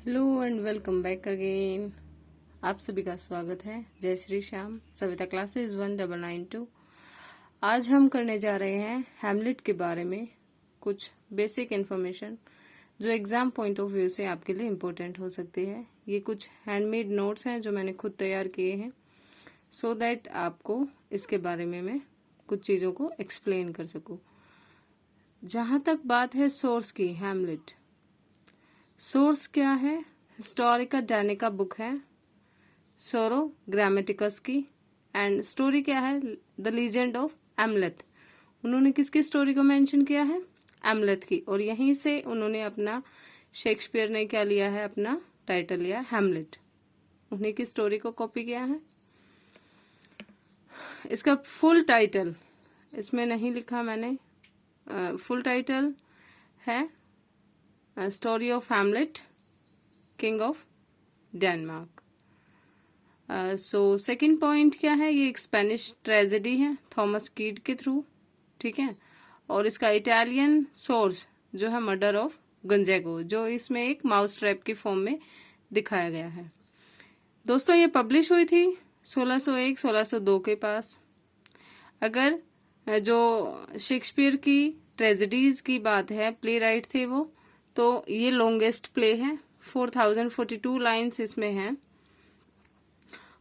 Hello and welcome back again. आप सभी का स्वागत है। जय श्री श्याम। सविता क्लासेस 1992। आज हम करने जा रहे हैं हैमलेट के बारे में कुछ बेसिक इन्फॉर्मेशन जो एग्जाम पॉइंट ऑफ व्यू से आपके लिए इम्पोर्टेंट हो सकती है। ये कुछ हैंडमेड नोट्स हैं जो मैंने खुद तैयार किए हैं सो दैट आपको इसके बारे में मैं कुछ चीज़ों को एक्सप्लेन कर सकूं। जहां तक बात है सोर्स की, हैमलेट सोर्स क्या है? हिस्टोरिका डैनिका बुक है सोरो ग्रामेटिकस की। एंड स्टोरी क्या है? The legend of Amleth. उन्होंने किसकी स्टोरी को मेंशन किया है? एमलेथ की। और यहीं से उन्होंने अपना, शेक्सपियर ने क्या लिया है? अपना टाइटल लिया हैमलेट। उन्हीं की स्टोरी को कॉपी किया है। इसका फुल टाइटल इसमें नहीं लिखा मैंने। फुल टाइटल है story of Hamlet king of Denmark. So second point क्या है? ये एक स्पेनिश ट्रेजेडी है थॉमस कीड के थ्रू, ठीक है। और इसका इटालियन सोर्स जो है मर्डर ऑफ गंजेगो, जो इसमें एक माउस ट्रैप की फॉर्म में दिखाया गया है। दोस्तों ये पब्लिश हुई थी 1601-1602 के पास। अगर जो शेक्सपियर की ट्रेजेडीज की बात है, प्ले राइट थे वो, तो ये लॉन्गेस्ट प्ले है। 4042 लाइन्स इसमें हैं।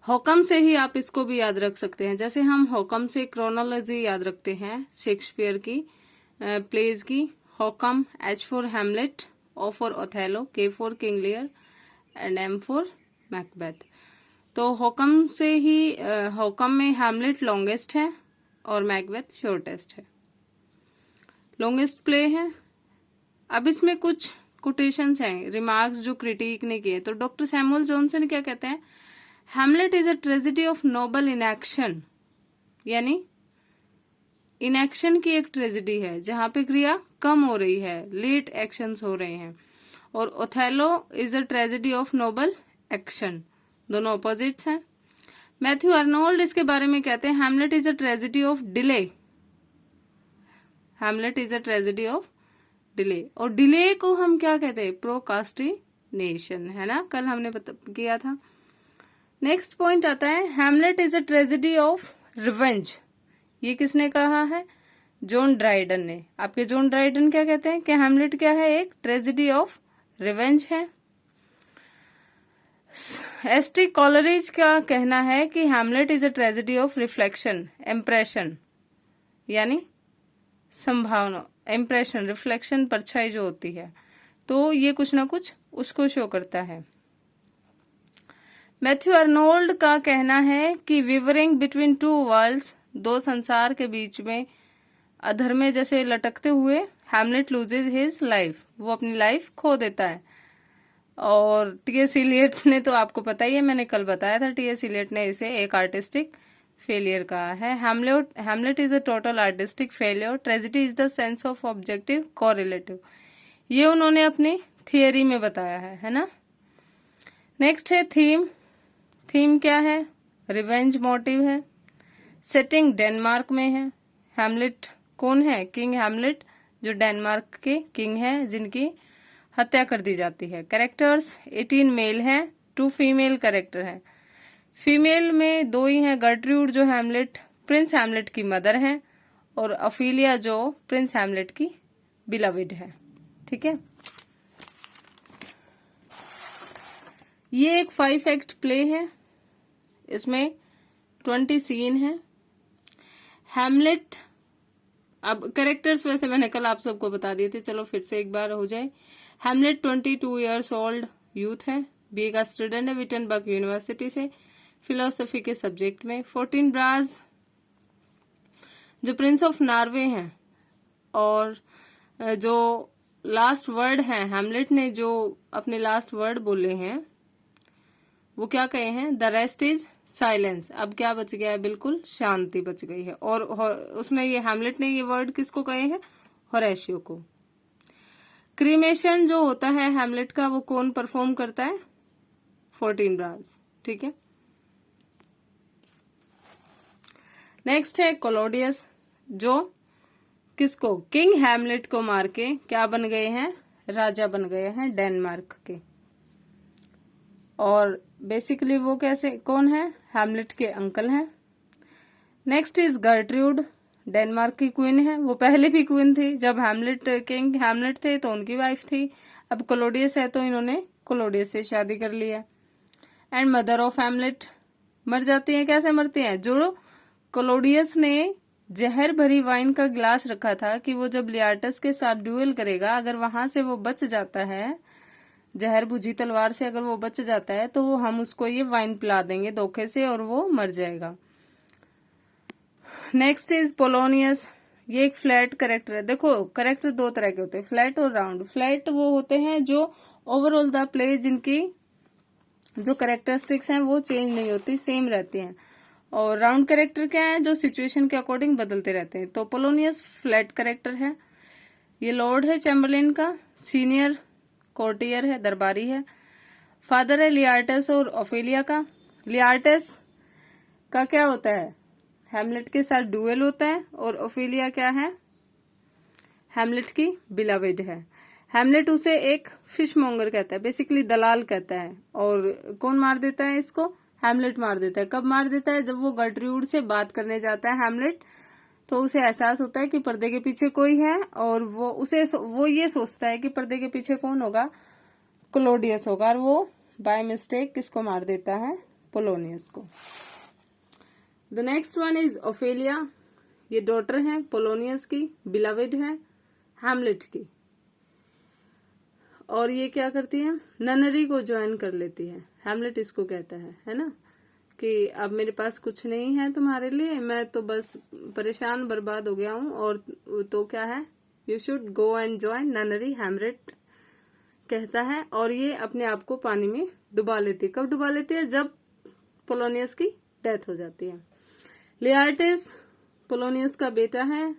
हॉकम से ही आप इसको भी याद रख सकते हैं। जैसे हम हॉकम से क्रोनोलॉजी याद रखते हैं शेक्सपियर की प्लेज की। हॉकम, H for Hamlet, O for Othello, K for King Lear and M for Macbeth. तो हॉकम से ही हॉकम में हैमलेट लॉन्गेस्ट है और मैकबेथ शॉर्टेस्ट है। लॉन्गेस्ट प्ले है। अब इसमें कुछ कोटेशंस हैं, रिमार्क्स जो क्रिटिक ने किए। तो डॉक्टर सैमुअल जॉनसन क्या कहते हैं? Hamlet is a tragedy of noble inaction, यानी इनएक्शन की एक ट्रेजेडी है जहां पे क्रिया कम हो रही है, लेट एक्शंस हो रहे हैं। और Othello is a tragedy of noble action, दोनों ऑपोजिट्स हैं। मैथ्यू अर्नोल्ड इसके बारे में कहते हैं Hamlet is a tragedy of delay. Hamlet is a tragedy of delay. और डिले को हम क्या कहते हैं? प्रोकास्टिनेशन, है ना, कल हमने किया था। नेक्स्ट पॉइंट आता है Hamlet is a tragedy of revenge. ये किसने कहा है? जॉन ड्राइडन ने। आपके जॉन ड्राइडन क्या कहते हैं कि हैमलेट क्या है? एक ट्रेजेडी ऑफ रिवेंज है। एस.टी. कॉलरिज का कहना है कि Hamlet is a tragedy of reflection, impression, यानी संभावना, इम्प्रेशन, रिफ्लेक्शन, परछाई जो होती है, तो ये कुछ ना कुछ उसको शो करता है। मैथ्यू अर्नोल्ड का कहना है कि विवरिंग बिटवीन टू वर्ल्ड्स, दो संसार के बीच में अधर में जैसे लटकते हुए हैमलेट लूजेज हिज लाइफ, वो अपनी लाइफ खो देता है। और टी.एस. इलियट ने, तो आपको पता ही है, मैंने कल बताया था, टी.एस. इलियट ने इसे एक आर्टिस्टिक फेलियर कहा है। Hamlet is a total artistic failure, tragedy is the sense of objective correlative. ये उन्होंने अपनी थियरी में बताया है ना। नेक्स्ट है थीम। थीम क्या है? रिवेंज मोटिव है। सेटिंग डेनमार्क में है। हैमलेट कौन है? किंग हैमलेट, जो डेनमार्क के किंग हैं जिनकी हत्या कर दी जाती है। कैरेक्टर्स 18 मेल हैं, 2 फीमेल कैरेक्टर हैं। फीमेल में 2 ही हैं, गर्ट्रूड जो हैमलेट, प्रिंस हैमलेट की मदर है, और ऑफिलिया जो प्रिंस हैमलेट की बिलविड है, ठीक है। ये एक 5 एक्ट प्ले है, इसमें 20 सीन है। हैमलेट, अब कैरेक्टर्स वैसे मैंने कल आप सबको बता दिए थे, चलो फिर से एक बार हो जाए। हैमलेट 22 ईयर्स ओल्ड यूथ है, बीए का स्टूडेंट है विटनबर्ग यूनिवर्सिटी से, फिलोसफी के सब्जेक्ट में। 14 ब्राज जो प्रिंस ऑफ नॉर्वे हैं, और जो लास्ट वर्ड है हैमलेट ने जो अपने लास्ट वर्ड बोले हैं वो क्या कहे हैं? The rest is silence. अब क्या बच गया है? बिल्कुल शांति बच गई है। और उसने ये हैमलेट ने ये वर्ड किसको कहे हैं? होरेशियो को। क्रीमेशन जो होता है हैमलेट का, वो कौन परफॉर्म करता है? 14 ब्राज, ठीक है। नेक्स्ट है कोलोडियस, जो किसको? किंग हैमलेट को मार के क्या बन गए हैं? राजा बन गए हैं डेनमार्क के। और बेसिकली वो कैसे कौन है, हैमलेट के अंकल हैं। नेक्स्ट इज गर्ट्रूड, डेनमार्क की क्वीन है। वो पहले भी क्वीन थी, जब हैमलेट किंग हैमलेट थे तो उनकी वाइफ थी। अब क्लोडियस है तो इन्होंने क्लोडियस से शादी कर ली है। एंड मदर ऑफ हैमलेट मर जाती है। कैसे मरती हैं, जो क्लोडियस ने जहर भरी वाइन का गिलास रखा था कि वो जब लियाटस के साथ ड्यूएल करेगा, अगर वहां से वो बच जाता है, जहर बुझी तलवार से अगर वो बच जाता है, तो हम उसको ये वाइन पिला देंगे धोखे से और वो मर जाएगा। नेक्स्ट इज पोलोनियस, ये एक फ्लैट करेक्टर है। देखो करेक्टर दो तरह के होते हैं, फ्लैट और राउंड। फ्लैट वो होते हैं जो ओवरऑल द प्ले, जिनकी जो करेक्टरिस्टिक्स हैं वो चेंज नहीं होती, सेम रहती हैं। और राउंड कैरेक्टर क्या है, जो सिचुएशन के अकॉर्डिंग बदलते रहते हैं। तो पोलोनियस फ्लैट कैरेक्टर है। ये लॉर्ड है चैम्बरलेन का, सीनियर कोर्टियर है, दरबारी है। फादर है लियार्टस और ओफेलिया का। लियार्टस का क्या होता है, हैमलेट के साथ डुएल होता है। और ओफेलिया क्या है, हैमलेट की बिलावेड है। हैमलेट उसे एक फिश मॉन्गर कहता है, बेसिकली दलाल कहता है। और कौन मार देता है इसको, हैमलेट मार देता है। कब मार देता है, जब वो गर्ट्रूड से बात करने जाता है हैमलेट, तो उसे एहसास होता है कि पर्दे के पीछे कोई है। और वो ये सोचता है कि पर्दे के पीछे कौन होगा, क्लोडियस होगा। और वो बाय मिस्टेक किसको मार देता है, पोलोनियस को। The next one is Ophelia, ये डॉटर है पोलोनियस की, बिलावेड है हैमलेट की। और ये क्या करती है, ननरी को ज्वाइन कर लेती है। हैमलेट इसको कहता है ना, कि अब मेरे पास कुछ नहीं है तुम्हारे लिए, मैं तो बस परेशान बर्बाद हो गया हूँ। और तो क्या है, you should go and join nunnery, Hamlet कहता है। और ये अपने आप को पानी में डुबा लेती है। कब डुबा लेती है, जब पोलोनियस की डेथ हो जाती है। लियार्टिस पोलोनियस का बेटा है,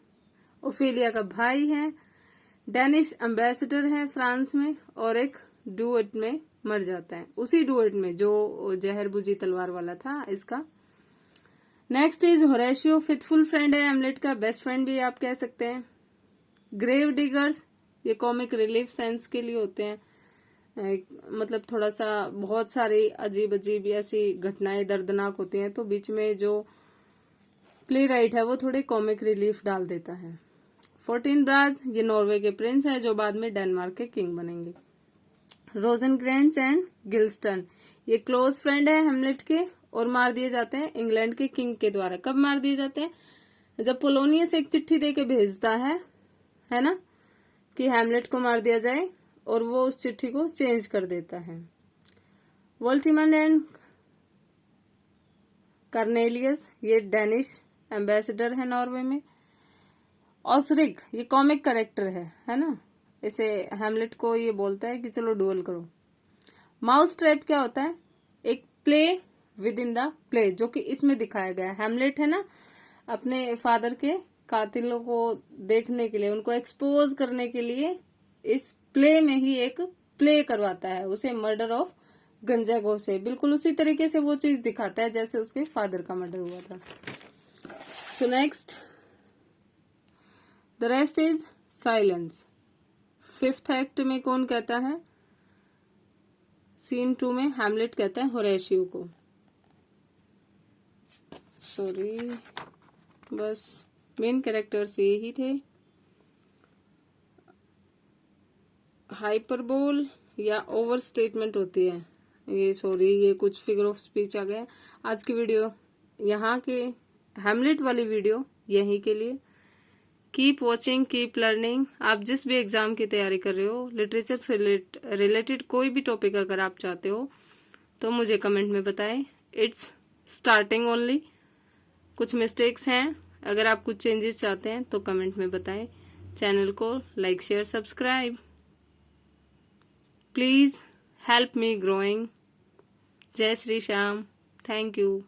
ओफेलिया का भाई है, डेनिश एम्बेसडर है फ्रांस में। और एक डुएट में मर जाता है, उसी डुएट में जो जहर बुझी तलवार वाला था इसका। Next is Horatio, faithful friend है हैमलेट का, बेस्ट फ्रेंड भी आप कह सकते हैं। ग्रेव डिगर्स, ये कॉमिक रिलीफ सेंस के लिए होते हैं। मतलब थोड़ा सा बहुत सारी अजीब अजीब ऐसी घटनाएं दर्दनाक होती हैं, तो बीच में जो प्ले राइट है वो थोड़े कॉमिक रिलीफ डाल देता है। 14 ब्राज, ये नॉर्वे के प्रिंस हैं जो बाद में डेनमार्क के किंग बनेंगे। रोजेनक्रेंट्स एंड गिल्स्टन, ये क्लोज फ्रेंड है हैमलेट के और मार दिए जाते हैं इंग्लैंड के किंग के द्वारा। कब मार दिए जाते हैं, जब पोलोनियस एक चिट्ठी देके भेजता है ना, कि हैमलेट को मार दिया जाए, और वो उस चिट्ठी को चेंज कर देता है। वोल्टिमन एंड कार्नेलियस, ये डेनिश एम्बेसडर है नॉर्वे में। ऑसरिक, ये कॉमिक कैरेक्टर है ना, इसे हैमलेट को ये बोलता है कि चलो डुएल करो। माउस ट्रैप क्या होता है, एक play with in the play, जो कि इसमें दिखाया गया है। हैमलेट है ना, अपने फादर के कातिलों को देखने के लिए, उनको एक्सपोज करने के लिए इस प्ले में ही एक प्ले करवाता है उसे, मर्डर ऑफ गंजागो से। बिल्कुल उसी तरीके से वो चीज दिखाता है जैसे उसके फादर का मर्डर हुआ था। So next, the rest is silence. 5th act में कौन कहता है, सीन 2 में हैमलेट कहता है होरेशियो को। सॉरी, बस मेन कैरेक्टर्स ये ही थे। हाइपरबोल या ओवर स्टेटमेंट होती है ये, सॉरी ये कुछ फिगर ऑफ स्पीच आ गया। आज की वीडियो यहाँ के हैमलेट वाली वीडियो यहीं के लिए। Keep watching, keep learning. आप जिस भी एग्जाम की तैयारी कर रहे हो, लिटरेचर से रिलेटेड कोई भी टॉपिक अगर आप चाहते हो तो मुझे कमेंट में बताएं। इट्स स्टार्टिंग ओनली, कुछ मिस्टेक्स हैं, अगर आप कुछ चेंजेस चाहते हैं तो कमेंट में बताएं। चैनल को like share subscribe, please help me growing. जय श्री श्याम, थैंक यू।